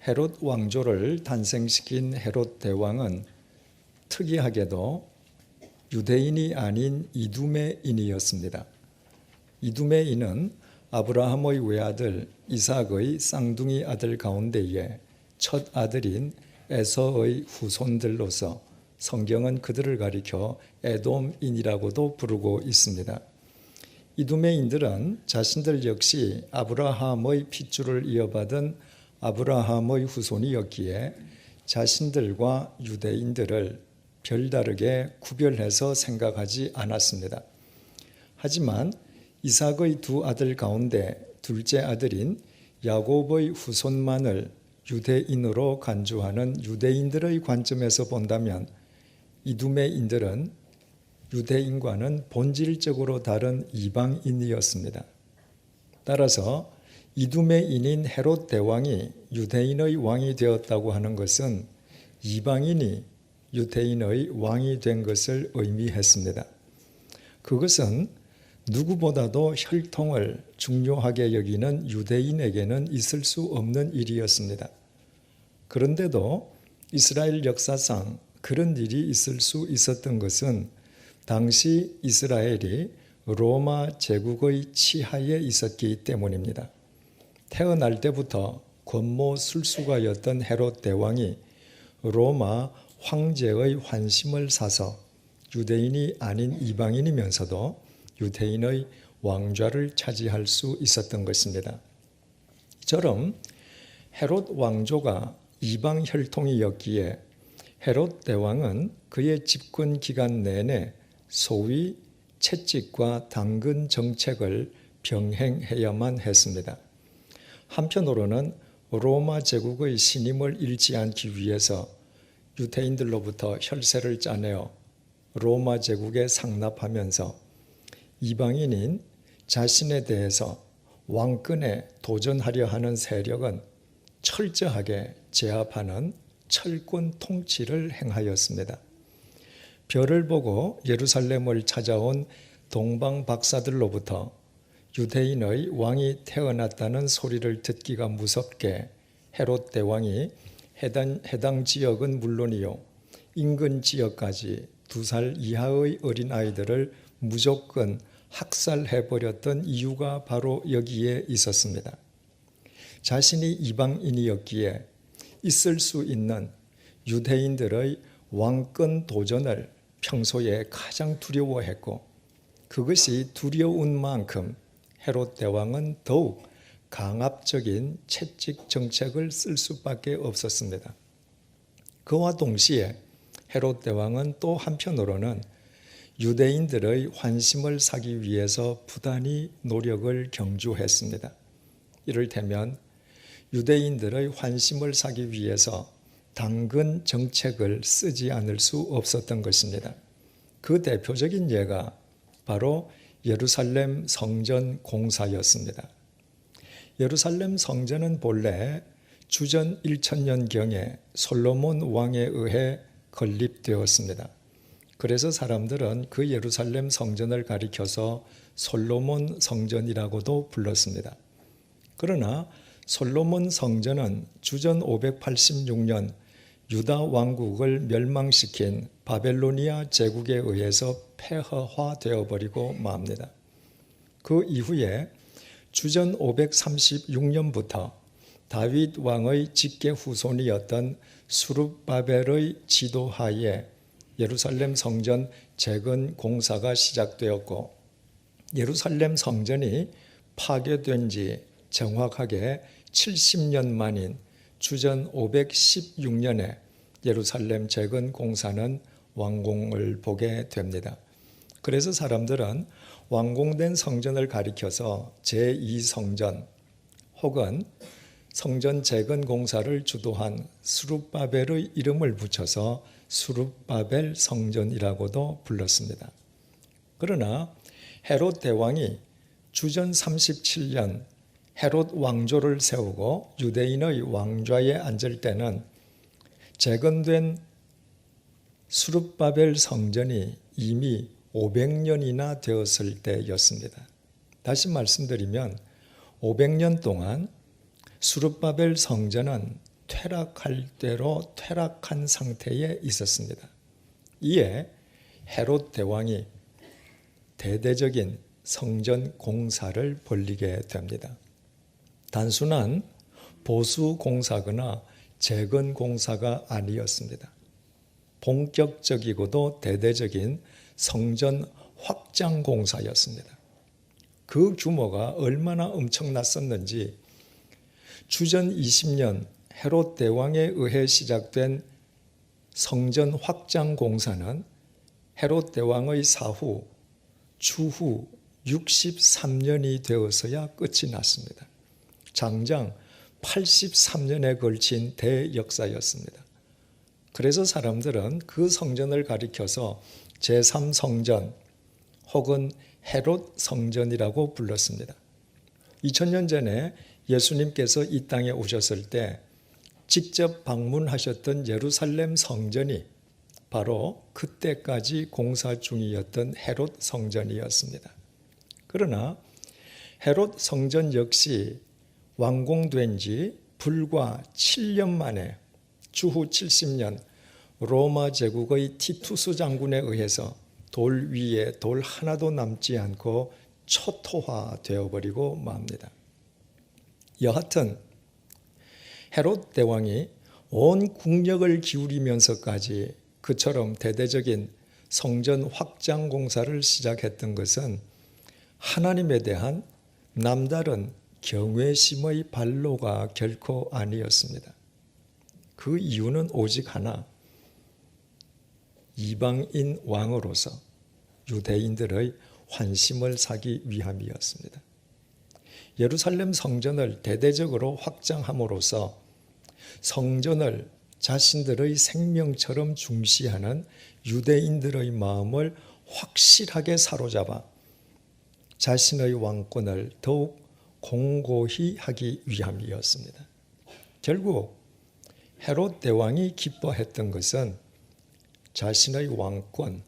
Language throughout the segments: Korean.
헤롯 왕조를 탄생시킨 헤롯 대왕은 특이하게도 유대인이 아닌 이두메인이었습니다. 이두메인은 아브라함의 외아들 이삭의 쌍둥이 아들 가운데에 첫 아들인 에서의 후손들로서 성경은 그들을 가리켜 에돔인이라고도 부르고 있습니다. 이두메인들은 자신들 역시 아브라함의 핏줄을 이어받은 아브라함의 후손이었기에 자신들과 유대인들을 별다르게 구별해서 생각하지 않았습니다. 하지만 이삭의 두 아들 가운데 둘째 아들인 야곱의 후손만을 유대인으로 간주하는 유대인들의 관점에서 본다면 이두메인들은 유대인과는 본질적으로 다른 이방인이었습니다. 따라서 이두메인인 헤롯 대왕이 유대인의 왕이 되었다고 하는 것은 이방인이 유대인의 왕이 된 것을 의미했습니다. 그것은 누구보다도 혈통을 중요하게 여기는 유대인에게는 있을 수 없는 일이었습니다. 그런데도 이스라엘 역사상 그런 일이 있을 수 있었던 것은 당시 이스라엘이 로마 제국의 치하에 있었기 때문입니다. 태어날 때부터 권모술수가였던 헤롯 대왕이 로마 황제의 환심을 사서 유대인이 아닌 이방인이면서도 유대인의 왕좌를 차지할 수 있었던 것입니다. 이처럼 헤롯 왕조가 이방 혈통이었기에 헤롯 대왕은 그의 집권 기간 내내 소위 채찍과 당근 정책을 병행해야만 했습니다. 한편으로는 로마 제국의 신임을 잃지 않기 위해서 유대인들로부터 혈세를 짜내어 로마 제국에 상납하면서 이방인인 자신에 대해서 왕권에 도전하려 하는 세력은 철저하게 제압하는 철권 통치를 행하였습니다. 별을 보고 예루살렘을 찾아온 동방 박사들로부터 유대인의 왕이 태어났다는 소리를 듣기가 무섭게 헤롯 대왕이 해당 지역은 물론이요 인근 지역까지 2살 이하의 어린아이들을 무조건 학살해버렸던 이유가 바로 여기에 있었습니다. 자신이 이방인이었기에 있을 수 있는 유대인들의 왕권 도전을 평소에 가장 두려워했고 그것이 두려운 만큼 헤롯 대왕은 더욱 강압적인 채찍 정책을 쓸 수밖에 없었습니다. 그와 동시에 헤롯 대왕은 또 한편으로는 유대인들의 환심을 사기 위해서 부단히 노력을 경주했습니다. 이를테면 유대인들의 환심을 사기 위해서 당근 정책을 쓰지 않을 수 없었던 것입니다. 그 대표적인 예가 바로 예루살렘 성전 공사였습니다. 예루살렘 성전은 본래 주전 1000년경에 솔로몬 왕에 의해 건립되었습니다. 그래서 사람들은 그 예루살렘 성전을 가리켜서 솔로몬 성전이라고도 불렀습니다. 그러나 솔로몬 성전은 주전 586년 유다 왕국을 멸망시킨 바벨로니아 제국에 의해서 폐허화되어 버리고 맙니다. 그 이후에 주전 536년부터 다윗 왕의 직계 후손이었던 수룹바벨의 지도하에 예루살렘 성전 재건 공사가 시작되었고 예루살렘 성전이 파괴된 지 정확하게 70년 만인 주전 516년에 예루살렘 재건 공사는 완공을 보게 됩니다. 그래서 사람들은 완공된 성전을 가리켜서 제2성전 혹은 성전 재건 공사를 주도한 수룹바벨의 이름을 붙여서 수룹바벨 성전이라고도 불렀습니다. 그러나 헤롯 대왕이 주전 37년 헤롯 왕조를 세우고 유대인의 왕좌에 앉을 때는 재건된 수룹바벨 성전이 이미 500년이나 되었을 때였습니다. 다시 말씀드리면 500년 동안 수룹바벨 성전은 퇴락할 대로 퇴락한 상태에 있었습니다. 이에 헤롯 대왕이 대대적인 성전 공사를 벌이게 됩니다. 단순한 보수 공사거나 재건 공사가 아니었습니다. 본격적이고도 대대적인 성전 확장 공사였습니다. 그 규모가 얼마나 엄청났었는지 주전 20년 헤롯 대왕에 의해 시작된 성전 확장 공사는 헤롯 대왕의 사후 주후 63년이 되어서야 끝이 났습니다. 장장 83년에 걸친 대역사였습니다. 그래서 사람들은 그 성전을 가리켜서 제3성전 혹은 헤롯 성전이라고 불렀습니다. 2000년 전에 예수님께서 이 땅에 오셨을 때 직접 방문하셨던 예루살렘 성전이 바로 그때까지 공사 중이었던 헤롯 성전이었습니다. 그러나 헤롯 성전 역시 완공된 지 불과 7년 만에 주후 70년 로마 제국의 티투스 장군에 의해서 돌 위에 돌 하나도 남지 않고 초토화되어 버리고 맙니다. 여하튼 헤롯 대왕이 온 국력을 기울이면서까지 그처럼 대대적인 성전 확장 공사를 시작했던 것은 하나님에 대한 남다른 경외심의 발로가 결코 아니었습니다. 그 이유는 오직 하나, 이방인 왕으로서 유대인들의 환심을 사기 위함이었습니다. 예루살렘 성전을 대대적으로 확장함으로써 성전을 자신들의 생명처럼 중시하는 유대인들의 마음을 확실하게 사로잡아 자신의 왕권을 더욱 공고히 하기 위함이었습니다. 결국 헤롯 대왕이 기뻐했던 것은 자신의 왕권,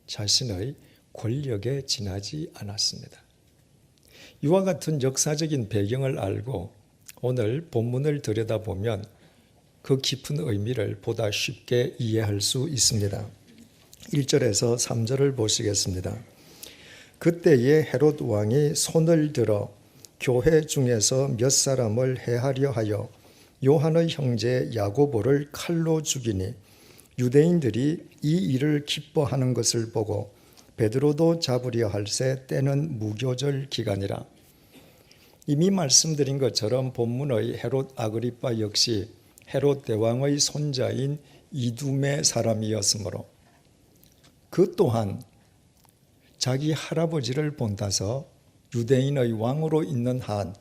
자신의 권력에 지나지 않았습니다. 이와 같은 역사적인 배경을 알고 오늘 본문을 들여다보면 그 깊은 의미를 보다 쉽게 이해할 수 있습니다. 1절에서 3절을 보시겠습니다. 그때에 헤롯 왕이 손을 들어 교회 중에서 몇 사람을 해하려 하여 요한의 형제 야고보를 칼로 죽이니 유대인들이 이 일을 기뻐하는 것을 보고 베드로도 잡으려 할새 때는 무교절 기간이라. 이미 말씀드린 것처럼 본문의 헤롯 아그리빠 역시 헤롯 대왕의 손자인 이두메 사람이었으므로 그 또한 자기 할아버지를 본따서 유대인의 왕으로 있는 한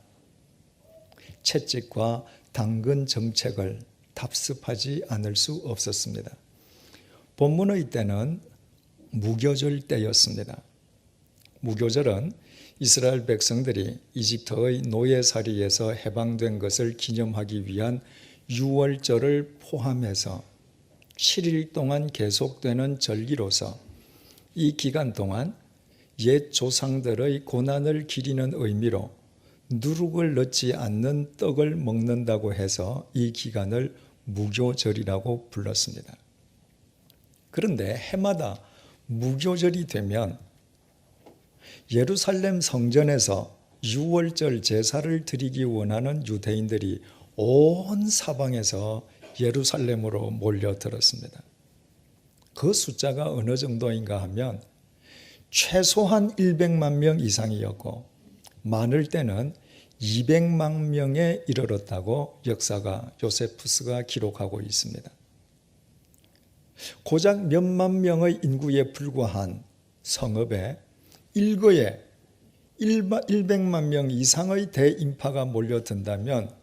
채찍과 당근 정책을 답습하지 않을 수 없었습니다. 본문의 때는 무교절 때였습니다. 무교절은 이스라엘 백성들이 이집트의 노예살이에서 해방된 것을 기념하기 위한 유월절을 포함해서 7일 동안 계속되는 절기로서 이 기간 동안 옛 조상들의 고난을 기리는 의미로 누룩을 넣지 않는 떡을 먹는다고 해서 이 기간을 무교절이라고 불렀습니다. 그런데 해마다 무교절이 되면 예루살렘 성전에서 유월절 제사를 드리기 원하는 유대인들이 온 사방에서 예루살렘으로 몰려들었습니다. 그 숫자가 어느 정도인가 하면 최소한 100만 명 이상이었고 많을 때는 200만 명에 이르렀다고 역사가 요세푸스가 기록하고 있습니다. 고작 몇만 명의 인구에 불과한 성읍에 일거에 100만 명 이상의 대인파가 몰려든다면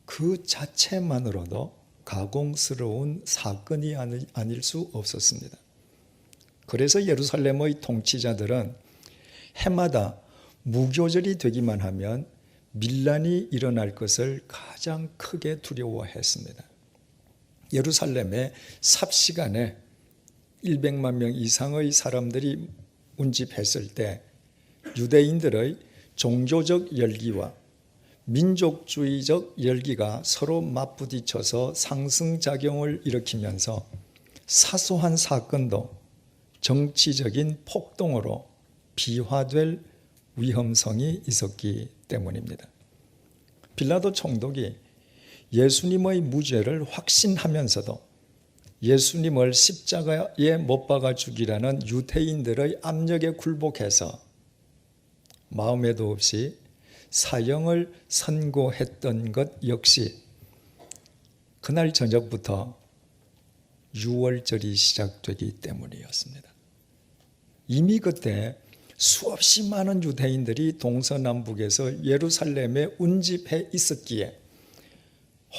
그 자체만으로도 가공스러운 사건이 아닐 수 없었습니다. 그래서 예루살렘의 통치자들은 해마다 무교절이 되기만 하면 밀란이 일어날 것을 가장 크게 두려워했습니다. 예루살렘에 삽시간에 100만 명 이상의 사람들이 운집했을 때 유대인들의 종교적 열기와 민족주의적 열기가 서로 맞부딪혀서 상승작용을 일으키면서 사소한 사건도 정치적인 폭동으로 비화될 위험성이 있었기 때문입니다. 빌라도 총독이 예수님의 무죄를 확신하면서도 예수님을 십자가에 못 박아 죽이라는 유대인들의 압력에 굴복해서 마음에도 없이 사형을 선고했던 것 역시 그날 저녁부터 유월절이 시작되기 때문이었습니다. 이미 그때 수없이 많은 유대인들이 동서남북에서 예루살렘에 운집해 있었기에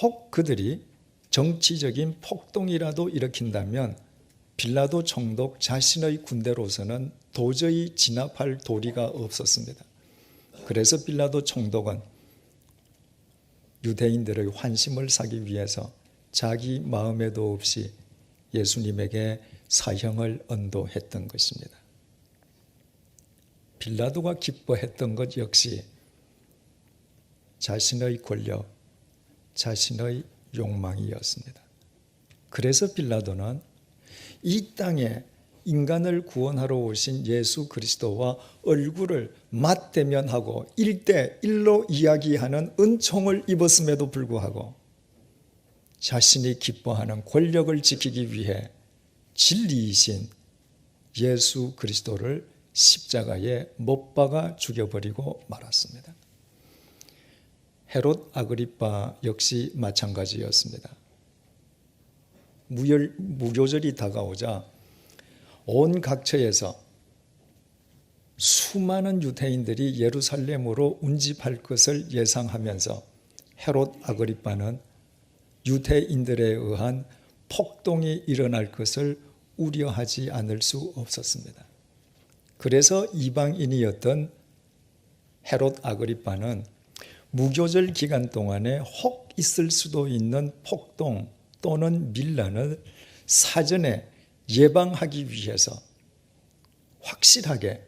혹 그들이 정치적인 폭동이라도 일으킨다면 빌라도 총독 자신의 군대로서는 도저히 진압할 도리가 없었습니다. 그래서 빌라도 총독은 유대인들의 환심을 사기 위해서 자기 마음에도 없이 예수님에게 사형을 언도했던 것입니다. 빌라도가 기뻐했던 것 역시 자신의 권력, 자신의 욕망이었습니다. 그래서 빌라도는 이 땅에 인간을 구원하러 오신 예수 그리스도와 얼굴을 맞대면하고 1대1로 이야기하는 은총을 입었음에도 불구하고 자신이 기뻐하는 권력을 지키기 위해 진리이신 예수 그리스도를 십자가에 못 박아 죽여버리고 말았습니다. 헤롯 아그리파 역시 마찬가지였습니다. 무교절이 다가오자 온 각처에서 수많은 유대인들이 예루살렘으로 운집할 것을 예상하면서 헤롯 아그리파는 유대인들에 의한 폭동이 일어날 것을 우려하지 않을 수 없었습니다. 그래서 이방인이었던 헤롯 아그리파는 무교절 기간 동안에 혹 있을 수도 있는 폭동 또는 밀란을 사전에 예방하기 위해서 확실하게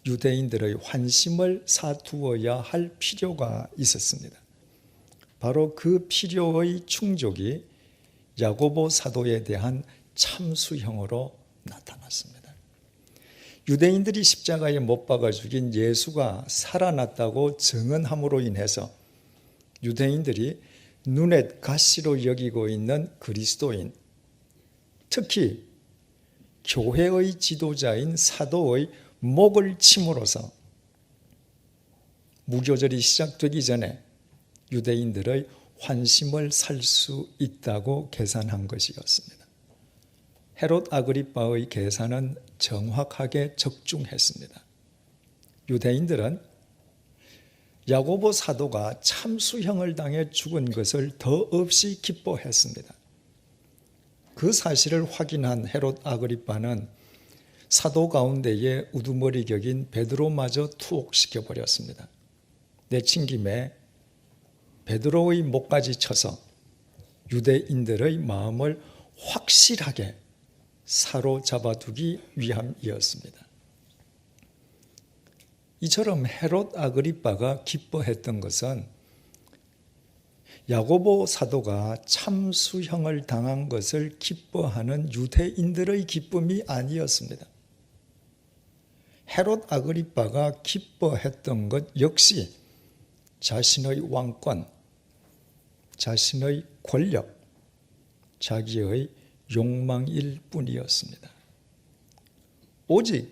유대인들의 환심을 사두어야 할 필요가 있었습니다. 바로 그 필요의 충족이 야고보 사도에 대한 참수형으로 나타났습니다. 유대인들이 십자가에 못 박아 죽인 예수가 살아났다고 증언함으로 인해서 유대인들이 눈엣 가시로 여기고 있는 그리스도인, 특히 교회의 지도자인 사도의 목을 침으로써 무교절이 시작되기 전에 유대인들의 환심을 살 수 있다고 계산한 것이었습니다. 헤롯 아그리파의 계산은 정확하게 적중했습니다. 유대인들은 야고보 사도가 참수형을 당해 죽은 것을 더없이 기뻐했습니다. 그 사실을 확인한 헤롯 아그리파는 사도 가운데에 우두머리 격인 베드로마저 투옥시켜버렸습니다. 내친 김에 베드로의 목까지 쳐서 유대인들의 마음을 확실하게 사로잡아두기 위함이었습니다. 이처럼 헤롯 아그리파가 기뻐했던 것은 야고보 사도가 참수형을 당한 것을 기뻐하는 유대인들의 기쁨이 아니었습니다. 헤롯 아그리파가 기뻐했던 것 역시 자신의 왕권, 자신의 권력, 자기의 욕망일 뿐이었습니다. 오직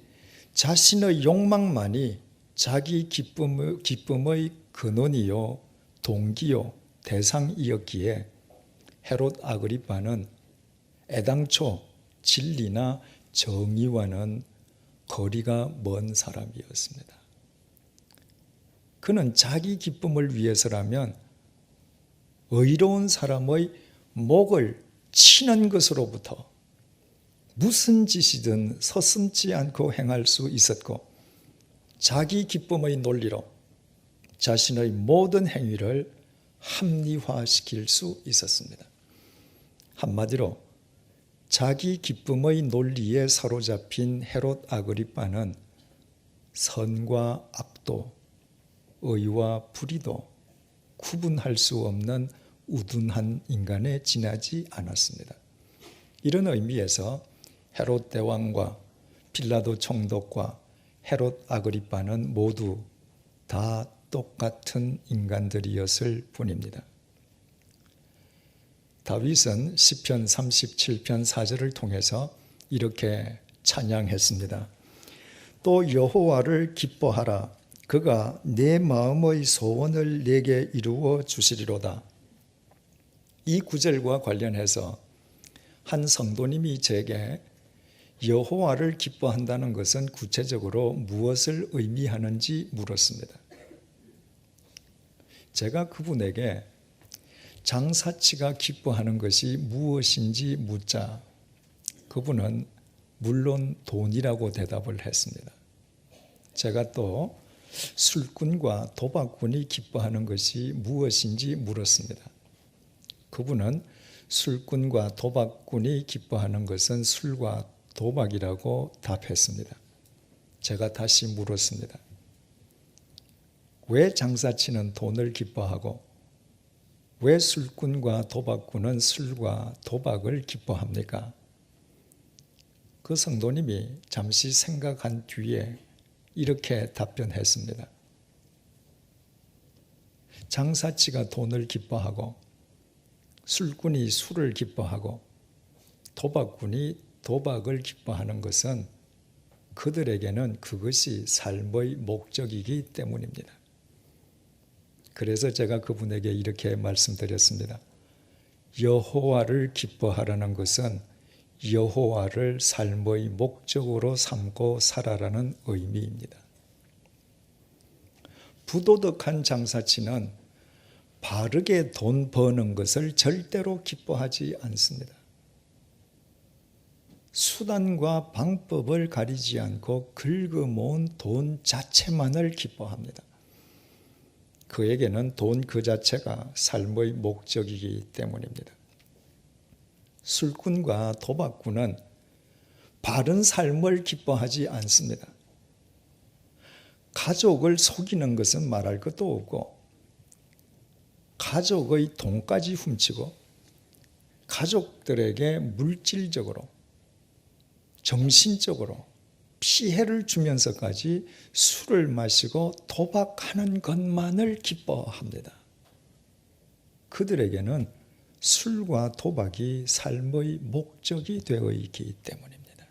자신의 욕망만이 자기 기쁨의 근원이요, 동기요, 대상이었기에 헤롯 아그리파는 애당초 진리나 정의와는 거리가 먼 사람이었습니다. 그는 자기 기쁨을 위해서라면 의로운 사람의 목을 치는 것으로부터 무슨 짓이든 서슴지 않고 행할 수 있었고, 자기 기쁨의 논리로 자신의 모든 행위를 합리화시킬 수 있었습니다. 한마디로 자기 기쁨의 논리에 사로잡힌 헤롯 아그리파는 선과 악도, 의와 불의도 구분할 수 없는 우둔한 인간에 지나지 않았습니다. 이런 의미에서 헤롯 대왕과 빌라도 총독과 헤롯 아그리빠는 모두 다 똑같은 인간들이었을 뿐입니다. 다윗은 시편 37편 4절을 통해서 이렇게 찬양했습니다. 또 여호와를 기뻐하라. 그가 내 마음의 소원을 내게 이루어 주시리로다. 이 구절과 관련해서 한 성도님이 제게 여호와를 기뻐한다는 것은 구체적으로 무엇을 의미하는지 물었습니다. 제가 그분에게 장사치가 기뻐하는 것이 무엇인지 묻자 그분은 물론 돈이라고 대답을 했습니다. 제가 또 술꾼과 도박꾼이 기뻐하는 것이 무엇인지 물었습니다. 그분은 술꾼과 도박꾼이 기뻐하는 것은 술과 도박이라고 답했습니다. 제가 다시 물었습니다. 왜 장사치는 돈을 기뻐하고 왜 술꾼과 도박꾼은 술과 도박을 기뻐합니까? 그 성도님이 잠시 생각한 뒤에 이렇게 답변했습니다. 장사치가 돈을 기뻐하고 술꾼이 술을 기뻐하고 도박꾼이 도박을 기뻐하는 것은 그들에게는 그것이 삶의 목적이기 때문입니다. 그래서 제가 그분에게 이렇게 말씀드렸습니다. 여호와를 기뻐하라는 것은 여호와를 삶의 목적으로 삼고 살아라는 의미입니다. 부도덕한 장사치는 바르게 돈 버는 것을 절대로 기뻐하지 않습니다. 수단과 방법을 가리지 않고 긁어모은 돈 자체만을 기뻐합니다. 그에게는 돈 그 자체가 삶의 목적이기 때문입니다. 술꾼과 도박꾼은 바른 삶을 기뻐하지 않습니다. 가족을 속이는 것은 말할 것도 없고 가족의 돈까지 훔치고 가족들에게 물질적으로 정신적으로 피해를 주면서까지 술을 마시고 도박하는 것만을 기뻐합니다. 그들에게는 술과 도박이 삶의 목적이 되어 있기 때문입니다.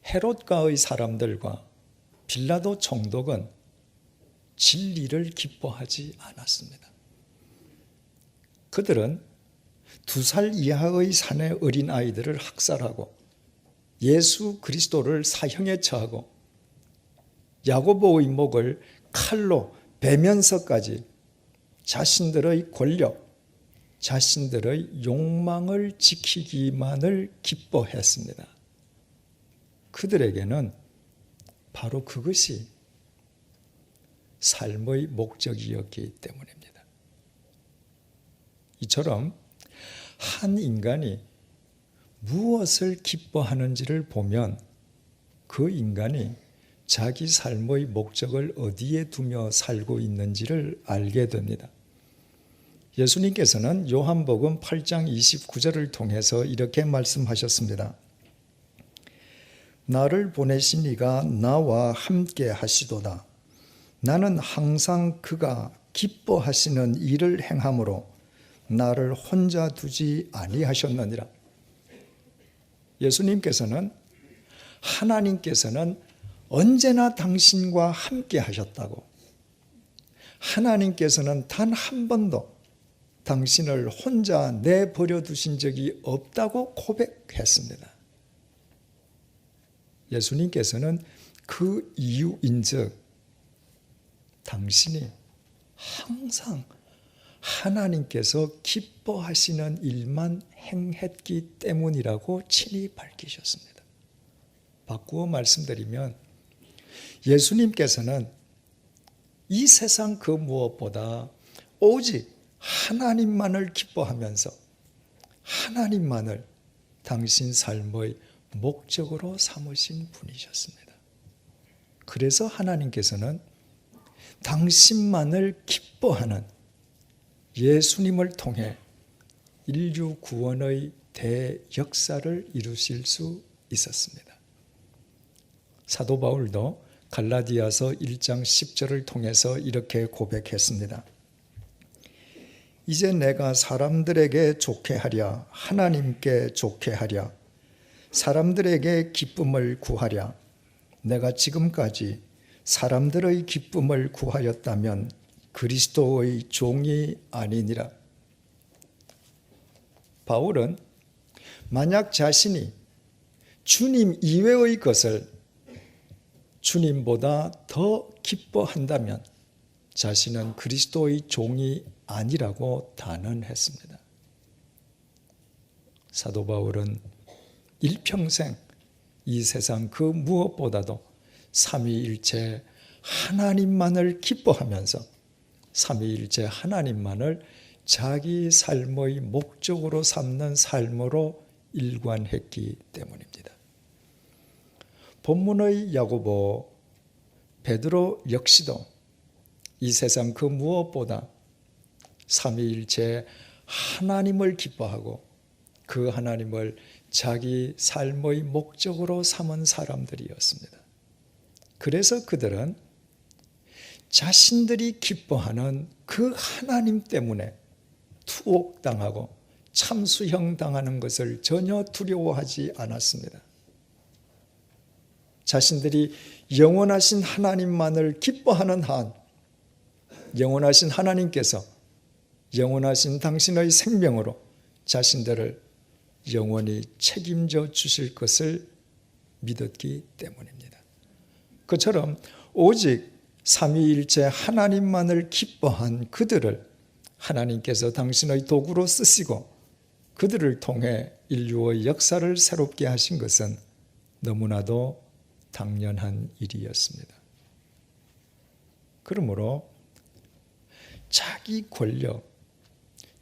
헤롯가의 사람들과 빌라도 총독은 진리를 기뻐하지 않았습니다. 그들은 2살 이하의 사내 어린 아이들을 학살하고 예수 그리스도를 사형에 처하고 야고보의 목을 칼로 베면서까지 자신들의 권력, 자신들의 욕망을 지키기만을 기뻐했습니다. 그들에게는 바로 그것이 삶의 목적이었기 때문입니다. 이처럼 한 인간이 무엇을 기뻐하는지를 보면 그 인간이 자기 삶의 목적을 어디에 두며 살고 있는지를 알게 됩니다. 예수님께서는 요한복음 8장 29절을 통해서 이렇게 말씀하셨습니다. 나를 보내신 이가 나와 함께 하시도다. 나는 항상 그가 기뻐하시는 일을 행함으로 나를 혼자 두지 아니하셨느니라. 예수님께서는 하나님께서는 언제나 당신과 함께 하셨다고, 하나님께서는 단 한 번도 당신을 혼자 내버려 두신 적이 없다고 고백했습니다. 예수님께서는 그 이유인즉 당신이 항상 하나님께서 기뻐하시는 일만 행했기 때문이라고 친히 밝히셨습니다. 바꾸어 말씀드리면 예수님께서는 이 세상 그 무엇보다 오직 하나님만을 기뻐하면서 하나님만을 당신 삶의 목적으로 삼으신 분이셨습니다. 그래서 하나님께서는 당신만을 기뻐하는 예수님을 통해 인류 구원의 대역사를 이루실 수 있었습니다. 사도 바울도 갈라디아서 1장 10절을 통해서 이렇게 고백했습니다. 이제 내가 사람들에게 좋게 하랴, 하나님께 좋게 하랴, 사람들에게 기쁨을 구하랴. 내가 지금까지 사람들의 기쁨을 구하였다면 그리스도의 종이 아니니라. 바울은 만약 자신이 주님 이외의 것을 주님보다 더 기뻐한다면 자신은 그리스도의 종이 아니라고 단언했습니다. 사도 바울은 일평생 이 세상 그 무엇보다도 삼위일체 하나님만을 기뻐하면서 삼위일체 하나님만을 자기 삶의 목적으로 삼는 삶으로 일관했기 때문입니다. 본문의 야고보, 베드로 역시도 이 세상 그 무엇보다 삼위일체 하나님을 기뻐하고 그 하나님을 자기 삶의 목적으로 삼은 사람들이었습니다. 그래서 그들은 자신들이 기뻐하는 그 하나님 때문에 투옥당하고 참수형 당하는 것을 전혀 두려워하지 않았습니다. 자신들이 영원하신 하나님만을 기뻐하는 한 영원하신 하나님께서 영원하신 당신의 생명으로 자신들을 영원히 책임져 주실 것을 믿었기 때문입니다. 그처럼 오직 삼위일체 하나님만을 기뻐한 그들을 하나님께서 당신의 도구로 쓰시고 그들을 통해 인류의 역사를 새롭게 하신 것은 너무나도 당연한 일이었습니다. 그러므로 자기 권력,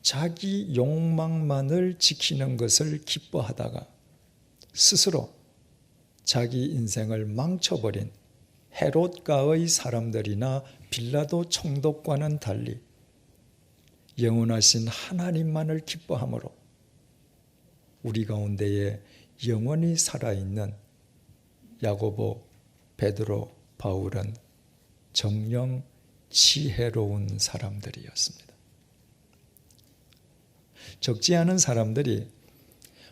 자기 욕망만을 지키는 것을 기뻐하다가 스스로 자기 인생을 망쳐버린 헤롯가의 사람들이나 빌라도 총독과는 달리 영원하신 하나님만을 기뻐함으로 우리 가운데에 영원히 살아있는 야고보, 베드로, 바울은 정녕 지혜로운 사람들이었습니다. 적지 않은 사람들이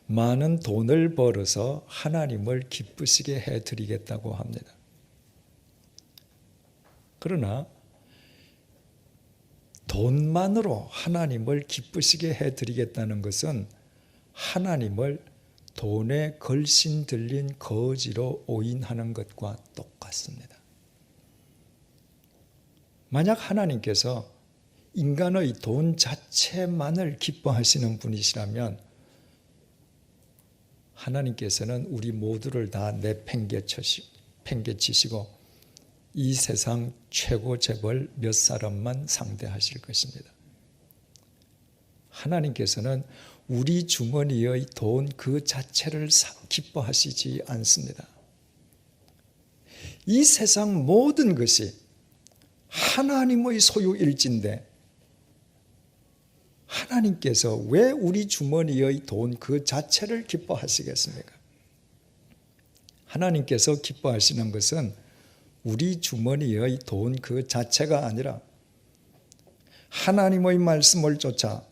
많은 돈을 벌어서 하나님을 기쁘시게 해드리겠다고 합니다. 그러나 돈만으로 하나님을 기쁘시게 해드리겠다는 것은 하나님을 돈에 걸신 들린 거지로 오인하는 것과 똑같습니다. 만약 하나님께서 인간의 돈 자체만을 기뻐하시는 분이시라면 하나님께서는 우리 모두를 다 내팽개치시고 이 세상 최고 재벌 몇 사람만 상대하실 것입니다. 하나님께서는 우리 주머니의 돈 그 자체를 기뻐하시지 않습니다. 이 세상 모든 것이 하나님의 소유일진데 하나님께서 왜 우리 주머니의 돈 그 자체를 기뻐하시겠습니까? 하나님께서 기뻐하시는 것은 우리 주머니의 돈 그 자체가 아니라 하나님의 말씀을 쫓아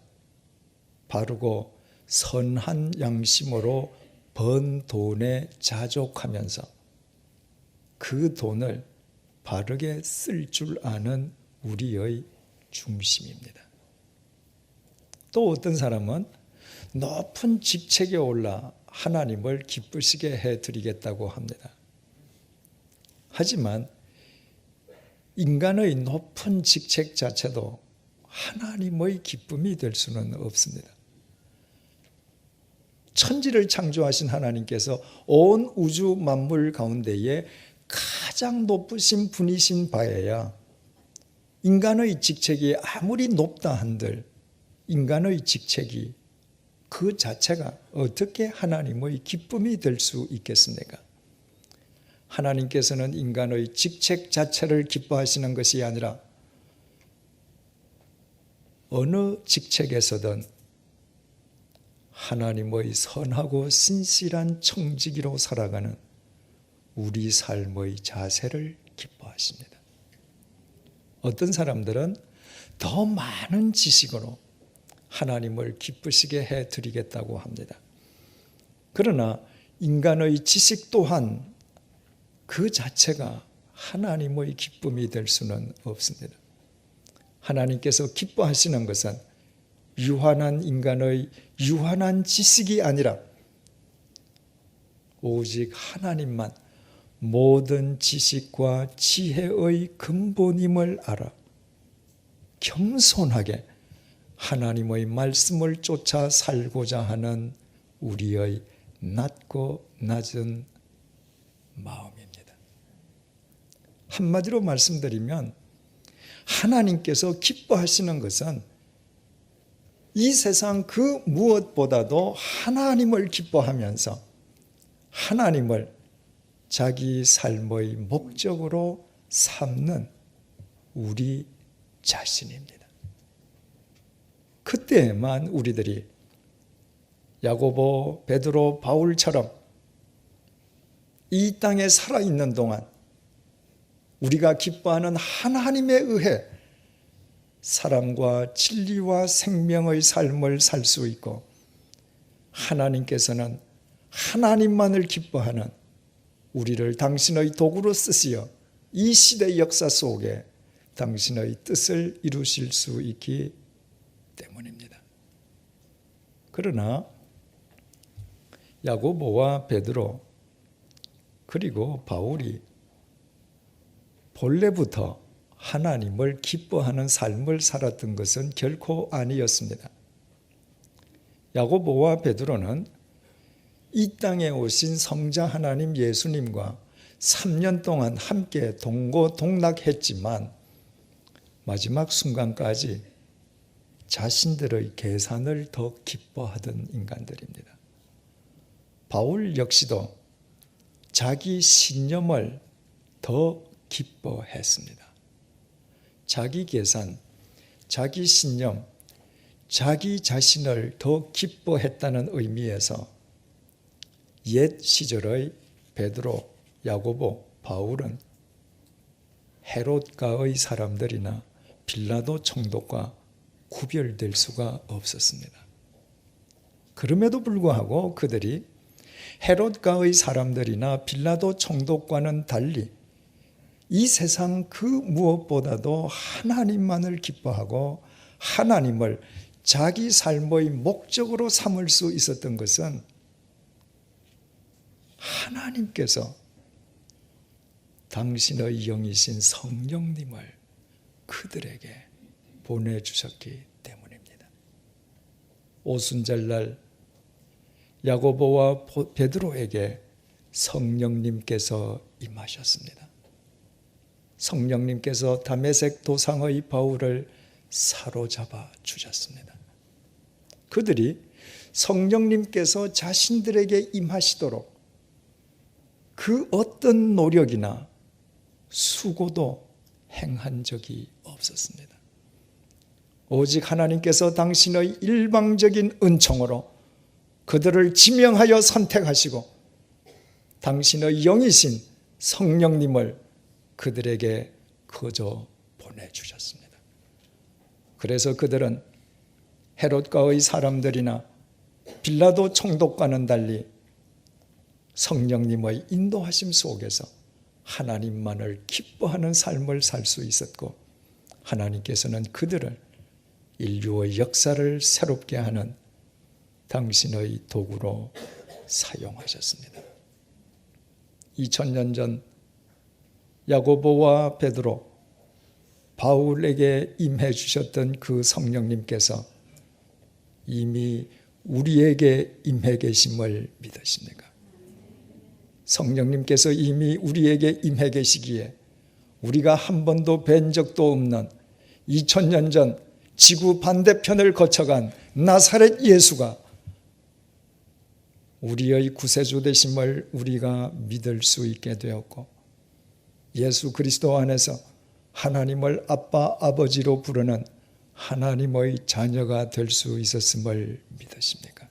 바르고 선한 양심으로 번 돈에 자족하면서 그 돈을 바르게 쓸 줄 아는 우리의 중심입니다. 또 어떤 사람은 높은 직책에 올라 하나님을 기쁘시게 해드리겠다고 합니다. 하지만 인간의 높은 직책 자체도 하나님의 기쁨이 될 수는 없습니다. 천지를 창조하신 하나님께서 온 우주 만물 가운데에 가장 높으신 분이신 바에야 인간의 직책이 아무리 높다 한들 인간의 직책이 그 자체가 어떻게 하나님의 기쁨이 될 수 있겠습니까? 하나님께서는 인간의 직책 자체를 기뻐하시는 것이 아니라 어느 직책에서든 하나님의 선하고 신실한 청지기로 살아가는 우리 삶의 자세를 기뻐하십니다. 어떤 사람들은 더 많은 지식으로 하나님을 기쁘시게 해드리겠다고 합니다. 그러나 인간의 지식 또한 그 자체가 하나님의 기쁨이 될 수는 없습니다. 하나님께서 기뻐하시는 것은 유한한 인간의 유한한 지식이 아니라 오직 하나님만 모든 지식과 지혜의 근본임을 알아 겸손하게 하나님의 말씀을 쫓아 살고자 하는 우리의 낮고 낮은 마음입니다. 한마디로 말씀드리면 하나님께서 기뻐하시는 것은 이 세상 그 무엇보다도 하나님을 기뻐하면서 하나님을 자기 삶의 목적으로 삼는 우리 자신입니다. 그때만 우리들이 야고보, 베드로, 바울처럼 이 땅에 살아있는 동안 우리가 기뻐하는 하나님에 의해 사랑과 진리와 생명의 삶을 살 수 있고 하나님께서는 하나님만을 기뻐하는 우리를 당신의 도구로 쓰시어 이 시대의 역사 속에 당신의 뜻을 이루실 수 있기 때문입니다. 그러나 야고보와 베드로 그리고 바울이 본래부터 하나님을 기뻐하는 삶을 살았던 것은 결코 아니었습니다. 야고보와 베드로는 이 땅에 오신 성자 하나님 예수님과 3년 동안 함께 동고동락했지만 마지막 순간까지 자신들의 계산을 더 기뻐하던 인간들입니다. 바울 역시도 자기 신념을 더 기뻐했습니다. 자기 계산, 자기 신념, 자기 자신을 더 기뻐했다는 의미에서 옛 시절의 베드로, 야고보, 바울은 헤롯가의 사람들이나 빌라도 총독과 구별될 수가 없었습니다. 그럼에도 불구하고 그들이 헤롯가의 사람들이나 빌라도 총독과는 달리 이 세상 그 무엇보다도 하나님만을 기뻐하고 하나님을 자기 삶의 목적으로 삼을 수 있었던 것은 하나님께서 당신의 영이신 성령님을 그들에게 보내주셨기 때문입니다. 오순절날 야고보와 베드로에게 성령님께서 임하셨습니다. 성령님께서 다메섹 도상의 바울을 사로잡아 주셨습니다. 그들이 성령님께서 자신들에게 임하시도록 그 어떤 노력이나 수고도 행한 적이 없었습니다. 오직 하나님께서 당신의 일방적인 은총으로 그들을 지명하여 선택하시고 당신의 영이신 성령님을 그들에게 거저 보내주셨습니다. 그래서 그들은 헤롯가의 사람들이나 빌라도 총독과는 달리 성령님의 인도하심 속에서 하나님만을 기뻐하는 삶을 살 수 있었고 하나님께서는 그들을 인류의 역사를 새롭게 하는 당신의 도구로 사용하셨습니다. 2000년 전 야고보와 베드로, 바울에게 임해 주셨던 그 성령님께서 이미 우리에게 임해 계심을 믿으십니까? 성령님께서 이미 우리에게 임해 계시기에 우리가 한 번도 뵌 적도 없는 2000년 전 지구 반대편을 거쳐간 나사렛 예수가 우리의 구세주 되심을 우리가 믿을 수 있게 되었고 예수 그리스도 안에서 하나님을 아빠, 아버지로 부르는 하나님의 자녀가 될 수 있었음을 믿으십니까?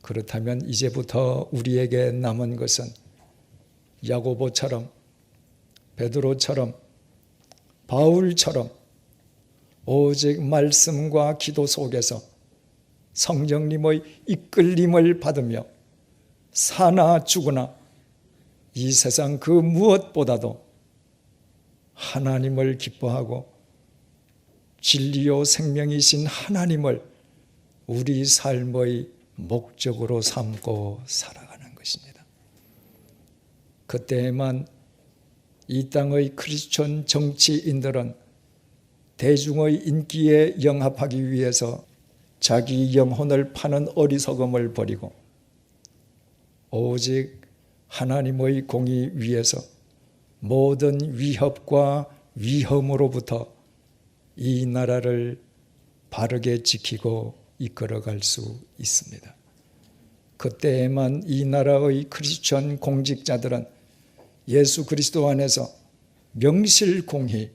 그렇다면 이제부터 우리에게 남은 것은 야고보처럼, 베드로처럼, 바울처럼 오직 말씀과 기도 속에서 성령님의 이끌림을 받으며 사나 죽으나 이 세상 그 무엇보다도 하나님을 기뻐하고 진리요 생명이신 하나님을 우리 삶의 목적으로 삼고 살아가는 것입니다. 그때에만 이 땅의 크리스천 정치인들은 대중의 인기에 영합하기 위해서 자기 영혼을 파는 어리석음을 버리고 오직 하나님의 공의 위에서 모든 위협과 위험으로부터 이 나라를 바르게 지키고 이끌어갈 수 있습니다. 그때에만 이 나라의 크리스천 공직자들은 예수 그리스도 안에서 명실공히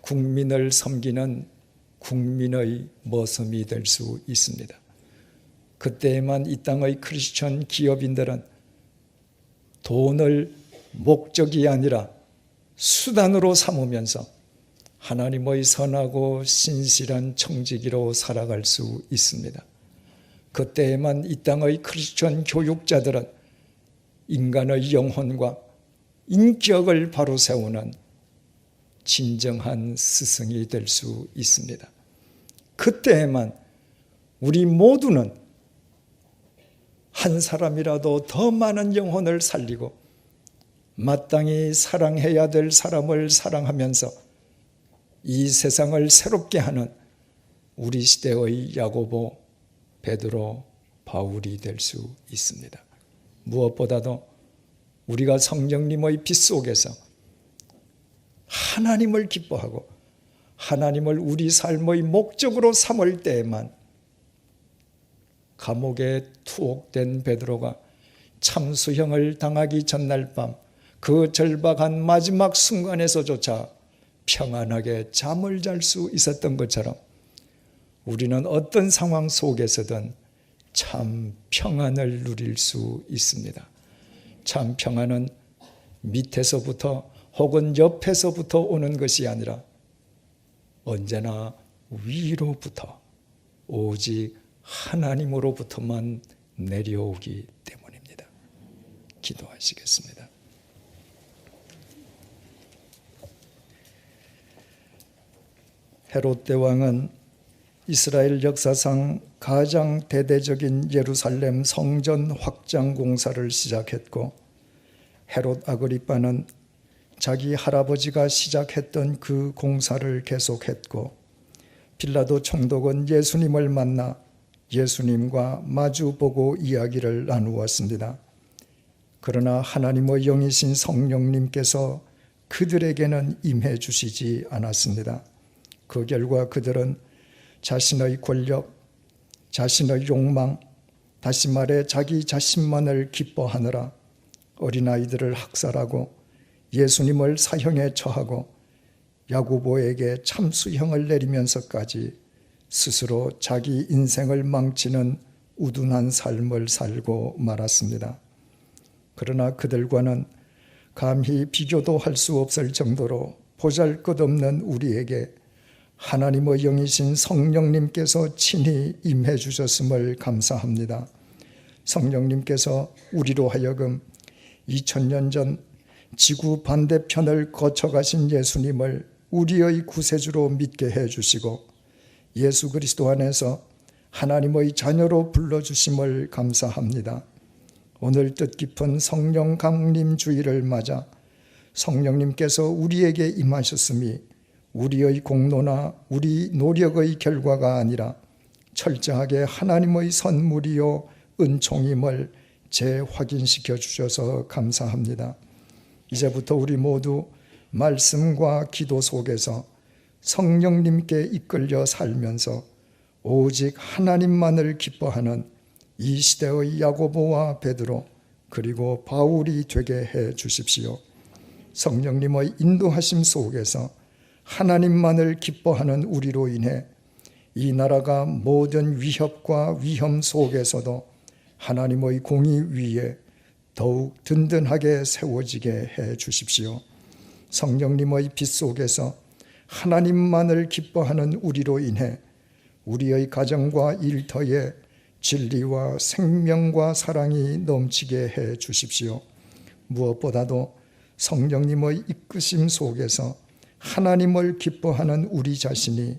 국민을 섬기는 국민의 모습이 될 수 있습니다. 그때에만 이 땅의 크리스천 기업인들은 돈을 목적이 아니라 수단으로 삼으면서 하나님의 선하고 신실한 청지기로 살아갈 수 있습니다. 그때에만 이 땅의 크리스천 교육자들은 인간의 영혼과 인격을 바로 세우는 진정한 스승이 될 수 있습니다. 그때에만 우리 모두는 한 사람이라도 더 많은 영혼을 살리고 마땅히 사랑해야 될 사람을 사랑하면서 이 세상을 새롭게 하는 우리 시대의 야고보, 베드로, 바울이 될 수 있습니다. 무엇보다도 우리가 성령님의 빛 속에서 하나님을 기뻐하고 하나님을 우리 삶의 목적으로 삼을 때에만 감옥에 투옥된 베드로가 참수형을 당하기 전날 밤 그 절박한 마지막 순간에서조차 평안하게 잠을 잘 수 있었던 것처럼 우리는 어떤 상황 속에서든 참 평안을 누릴 수 있습니다. 참 평안은 밑에서부터 혹은 옆에서부터 오는 것이 아니라 언제나 위로부터 오직 하나님으로부터만 내려오기 때문입니다. 기도하시겠습니다. 헤롯 대왕은 이스라엘 역사상 가장 대대적인 예루살렘 성전 확장 공사를 시작했고 헤롯 아그리빠는 자기 할아버지가 시작했던 그 공사를 계속했고 빌라도 총독은 예수님을 만나 예수님과 마주보고 이야기를 나누었습니다. 그러나 하나님의 영이신 성령님께서 그들에게는 임해 주시지 않았습니다. 그 결과 그들은 자신의 권력, 자신의 욕망, 다시 말해 자기 자신만을 기뻐하느라 어린아이들을 학살하고 예수님을 사형에 처하고 야고보에게 참수형을 내리면서까지 스스로 자기 인생을 망치는 우둔한 삶을 살고 말았습니다. 그러나 그들과는 감히 비교도 할 수 없을 정도로 보잘것없는 우리에게 하나님의 영이신 성령님께서 친히 임해 주셨음을 감사합니다. 성령님께서 우리로 하여금 2000년 전 지구 반대편을 거쳐가신 예수님을 우리의 구세주로 믿게 해주시고 예수 그리스도 안에서 하나님의 자녀로 불러주심을 감사합니다. 오늘 뜻깊은 성령 강림 주일을 맞아 성령님께서 우리에게 임하셨음이 우리의 공로나 우리 노력의 결과가 아니라 철저하게 하나님의 선물이요 은총임을 재확인시켜 주셔서 감사합니다. 이제부터 우리 모두 말씀과 기도 속에서 성령님께 이끌려 살면서 오직 하나님만을 기뻐하는 이 시대의 야고보와 베드로 그리고 바울이 되게 해 주십시오. 성령님의 인도하심 속에서 하나님만을 기뻐하는 우리로 인해 이 나라가 모든 위협과 위험 속에서도 하나님의 공의 위에 더욱 든든하게 세워지게 해 주십시오. 성령님의 빛 속에서 하나님만을 기뻐하는 우리로 인해 우리의 가정과 일터에 진리와 생명과 사랑이 넘치게 해 주십시오. 무엇보다도 성령님의 이끄심 속에서 하나님을 기뻐하는 우리 자신이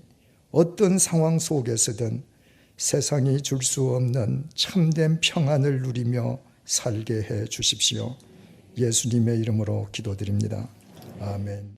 어떤 상황 속에서든 세상이 줄 수 없는 참된 평안을 누리며 살게 해 주십시오. 예수님의 이름으로 기도드립니다. 아멘.